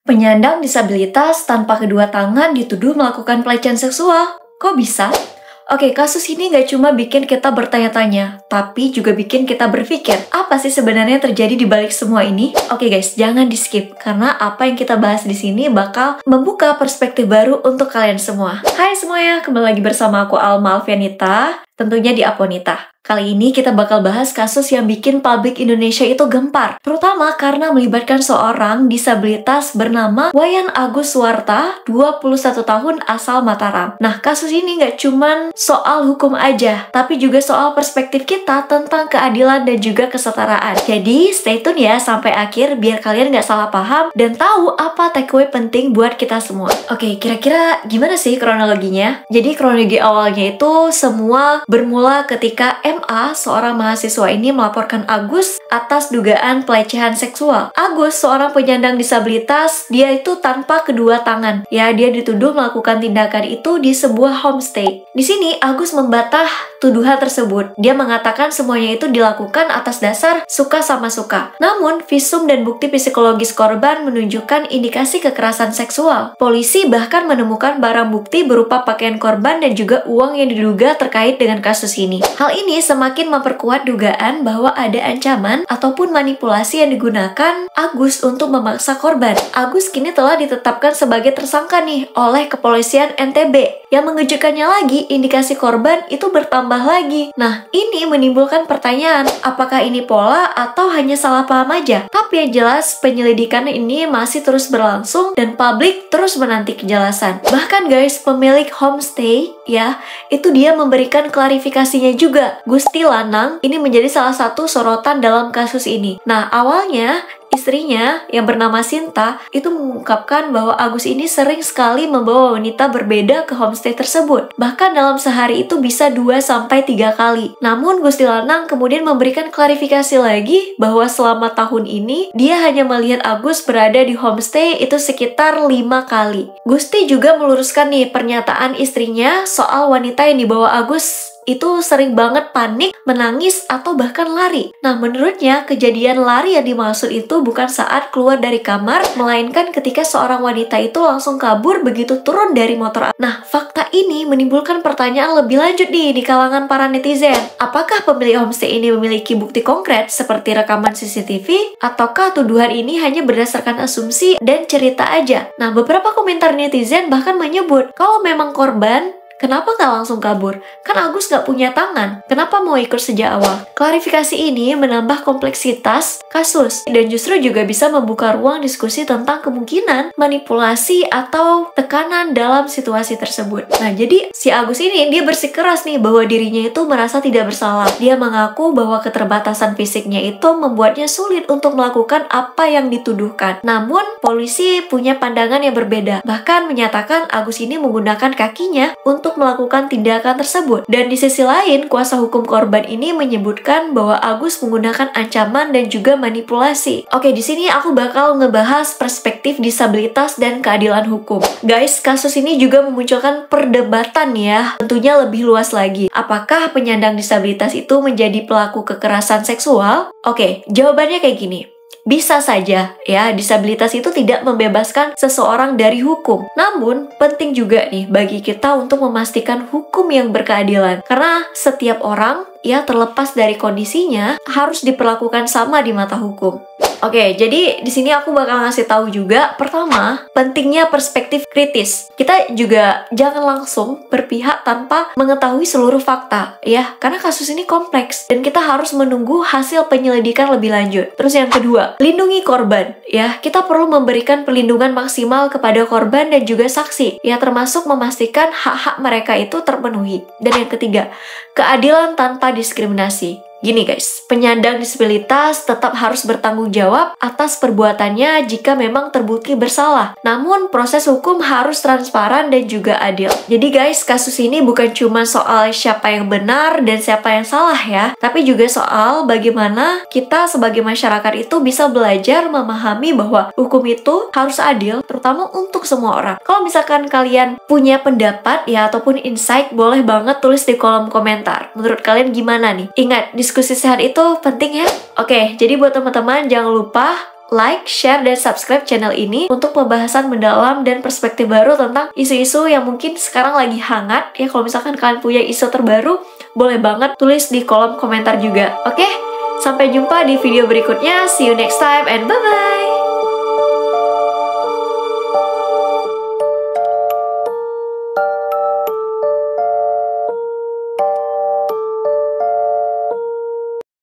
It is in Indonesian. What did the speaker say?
Penyandang disabilitas tanpa kedua tangan dituduh melakukan pelecehan seksual. Kok bisa? Oke, kasus ini nggak cuma bikin kita bertanya-tanya, tapi juga bikin kita berpikir, apa sih sebenarnya terjadi di balik semua ini? Oke guys, jangan di-skip, karena apa yang kita bahas di sini bakal membuka perspektif baru untuk kalian semua. Hai semuanya, kembali lagi bersama aku Alma Alfianita, tentunya di Aponita. Kali ini kita bakal bahas kasus yang bikin publik Indonesia itu gempar, terutama karena melibatkan seorang disabilitas bernama Wayan Agus Suwarta, 21 tahun asal Mataram. Nah, kasus ini nggak cuman soal hukum aja, tapi juga soal perspektif kita tentang keadilan dan juga kesetaraan. Jadi, stay tune ya sampai akhir biar kalian nggak salah paham dan tahu apa takeaway penting buat kita semua. Oke, kira-kira gimana sih kronologinya? Jadi, kronologi awalnya itu semua bermula ketika MA, seorang mahasiswa ini melaporkan Agus atas dugaan pelecehan seksual. Agus, seorang penyandang disabilitas, dia itu tanpa kedua tangan. Ya, dia dituduh melakukan tindakan itu di sebuah homestay. Di sini, Agus membantah tuduhan tersebut. Dia mengatakan semuanya itu dilakukan atas dasar suka sama suka. Namun, visum dan bukti psikologis korban menunjukkan indikasi kekerasan seksual. Polisi bahkan menemukan barang bukti berupa pakaian korban dan juga uang yang diduga terkait dengan kasus ini. Hal ini semakin memperkuat dugaan bahwa ada ancaman ataupun manipulasi yang digunakan Agus untuk memaksa korban. Agus kini telah ditetapkan sebagai tersangka nih oleh kepolisian NTB. Yang mengejutkannya lagi, indikasi korban itu bertambah lagi. Nah, ini menimbulkan pertanyaan, apakah ini pola atau hanya salah paham aja? Tapi yang jelas, penyelidikan ini masih terus berlangsung dan publik terus menanti kejelasan. Bahkan guys, pemilik homestay ya, itu dia memberikan klarifikasinya juga. Gusti Lanang ini menjadi salah satu sorotan dalam kasus ini. Nah, awalnya istrinya yang bernama Sinta itu mengungkapkan bahwa Agus ini sering sekali membawa wanita berbeda ke homestay tersebut. Bahkan dalam sehari itu bisa 2-3 kali. Namun Gusti Lanang kemudian memberikan klarifikasi lagi bahwa selama tahun ini dia hanya melihat Agus berada di homestay itu sekitar 5 kali. Gusti juga meluruskan nih pernyataan istrinya soal wanita yang dibawa Agus itu sering banget panik, menangis, atau bahkan lari. Nah, menurutnya, kejadian lari yang dimaksud itu bukan saat keluar dari kamar, melainkan ketika seorang wanita itu langsung kabur begitu turun dari motor. Nah, fakta ini menimbulkan pertanyaan lebih lanjut nih di kalangan para netizen. Apakah pemilik homestay ini memiliki bukti konkret seperti rekaman CCTV? Ataukah tuduhan ini hanya berdasarkan asumsi dan cerita aja? Nah, beberapa komentar netizen bahkan menyebut, kalau memang korban, kenapa nggak langsung kabur? Kan Agus nggak punya tangan. Kenapa mau ikut sejak awal? Klarifikasi ini menambah kompleksitas kasus dan justru juga bisa membuka ruang diskusi tentang kemungkinan manipulasi atau tekanan dalam situasi tersebut. Nah, jadi si Agus ini dia bersikeras nih bahwa dirinya itu merasa tidak bersalah. Dia mengaku bahwa keterbatasan fisiknya itu membuatnya sulit untuk melakukan apa yang dituduhkan. Namun, polisi punya pandangan yang berbeda. Bahkan menyatakan Agus ini menggunakan kakinya untuk melakukan tindakan tersebut. Dan di sisi lain, kuasa hukum korban ini menyebutkan bahwa Agus menggunakan ancaman dan juga manipulasi. Oke, di sini aku bakal ngebahas perspektif disabilitas dan keadilan hukum. Guys, kasus ini juga memunculkan perdebatan ya, tentunya lebih luas lagi. Apakah penyandang disabilitas itu menjadi pelaku kekerasan seksual? Oke, jawabannya kayak gini. Bisa saja ya, disabilitas itu tidak membebaskan seseorang dari hukum. Namun, penting juga nih bagi kita untuk memastikan hukum yang berkeadilan. Karena setiap orang ya terlepas dari kondisinya harus diperlakukan sama di mata hukum. Oke, jadi di sini aku bakal ngasih tahu juga, pertama, pentingnya perspektif kritis. Kita juga jangan langsung berpihak tanpa mengetahui seluruh fakta, ya, karena kasus ini kompleks dan kita harus menunggu hasil penyelidikan lebih lanjut. Terus yang kedua, lindungi korban, ya. Kita perlu memberikan perlindungan maksimal kepada korban dan juga saksi, ya, termasuk memastikan hak-hak mereka itu terpenuhi. Dan yang ketiga, keadilan tanpa diskriminasi. Gini guys, penyandang disabilitas tetap harus bertanggung jawab atas perbuatannya jika memang terbukti bersalah. Namun, proses hukum harus transparan dan juga adil. Jadi guys, kasus ini bukan cuma soal siapa yang benar dan siapa yang salah ya, tapi juga soal bagaimana kita sebagai masyarakat itu bisa belajar memahami bahwa hukum itu harus adil, terutama untuk semua orang. Kalau misalkan kalian punya pendapat ya ataupun insight, boleh banget tulis di kolom komentar. Menurut kalian gimana nih? Ingat, diskusi sehat itu penting ya. Oke, jadi buat teman-teman jangan lupa like, share, dan subscribe channel ini untuk pembahasan mendalam dan perspektif baru tentang isu-isu yang mungkin sekarang lagi hangat. Ya, kalau misalkan kalian punya isu terbaru, boleh banget tulis di kolom komentar juga. Oke, sampai jumpa di video berikutnya. See you next time and bye-bye!